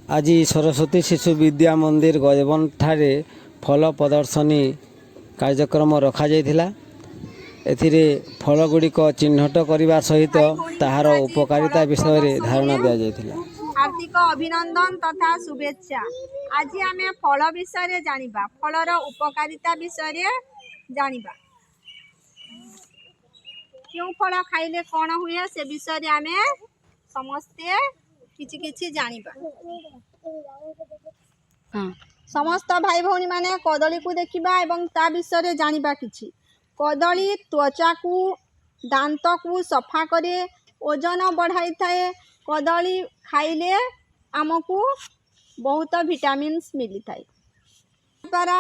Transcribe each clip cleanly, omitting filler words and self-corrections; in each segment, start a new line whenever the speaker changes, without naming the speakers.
आज सरस्वती शिशु विद्या मंदिर गजबन ठारे फल प्रदर्शनी कार्यक्रम रखा जाइथिला। एथिरे फल गुड़िक चिन्हट करने सहित ताहार उपकारिता विषय रे धारणा दिया जाइथिला।
हार्दिक अभिनंदन तथा शुभेच्छा। आज आम फल विषय जानिबा, फलर उपकारिता विषय जानिबा, क्यों फल खाइले कौन हुए से विषय आम समस्ते किछि किछि जानिबा। समस्त भाई भौणी माने कदली को देखिबा एवं ता विषय जानिबा। किछि कदली त्वचा को दांत को सफा करे, ओजन बढ़ाई थाए। कदली खाइले आमको बहुत विटामिन्स मिली थाए। द्वारा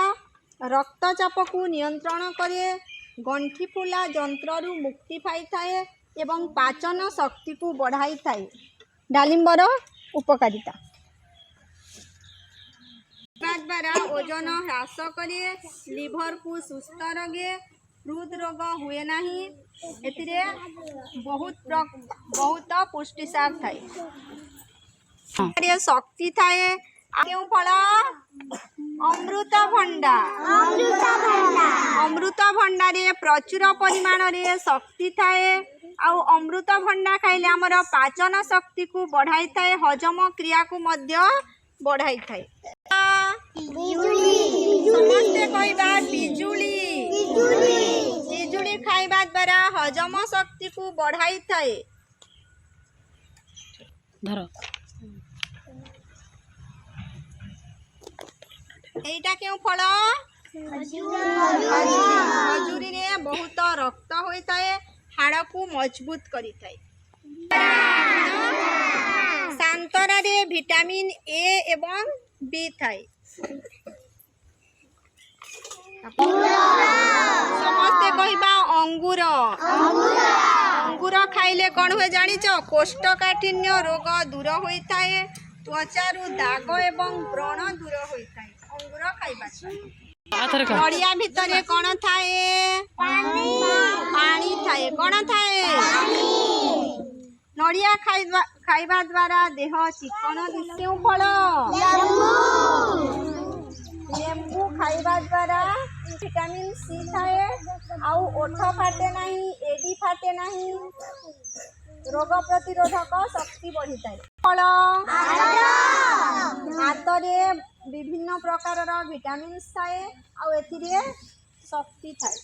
रक्तचाप को नियंत्रण करे, गंठी फुला जंत्रु मुक्ति पाई थाए एवं पाचन शक्ति को बढ़ाई थाए। डालिंबर उपकारिता द्वारा ओजन ह्रास करे, लिभर को सुस्थ रखे, हृदरोग हुए नहीं। एथिरे बहुत पुष्टिसार थाए, शक्ति थाए। केउ फल अमृतभंडा। अमृतभंडारे प्रचुर परिमाण रे शक्ति थाए। आउ अमृतभंडा खाइले हमर पाचन शक्ति को बढ़ाई थाए, हजम क्रिया को मध्य बढ़ाई थाए। समस्ते कहबा बिजुली। बिजुली खाइबा द्वारा हजम शक्ति को बढ़ाई थाए। धर एटा केउ फल खजूरी रे बहुत रक्त होई थाए, हाड़ को मजबूत करी थाए। संतरा रे विटामिन ए एवं बी थाए। समस्ते कहबा अंगूर। अंगूर खाइले कौन हुए जानिच? कोष्ठकाठिन्य रोग दूर होई थाए, त्वचारू दाग एवं व्रण दूर होई थाए। अंगूर खाइबा। नड़िया भितरे कौन थाए? पानी थाए। कौन थाए? नड़िया खाइबा द्वारा देह चिकन दिसे। फल लेंबू खाइबा द्वारा विटामिन सी थाए। आउ ओठ फाटे नहीं, एडी फाटे नहीं, रोग प्रतिरोधक शक्ति बढ़ी थाए। फल हाथरे विभिन्न प्रकार विटामिन थाए, आउ एथिरे शक्ति थाए।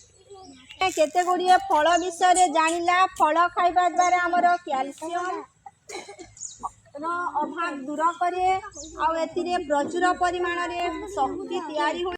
केते गुड़िए फल विषय जानिला। फल खाइबा द्वारा हमर कैल्शियम अभाव दूर करे, आउ एथिरे प्रचुर परिमाण रे शक्ति तैयारी हो।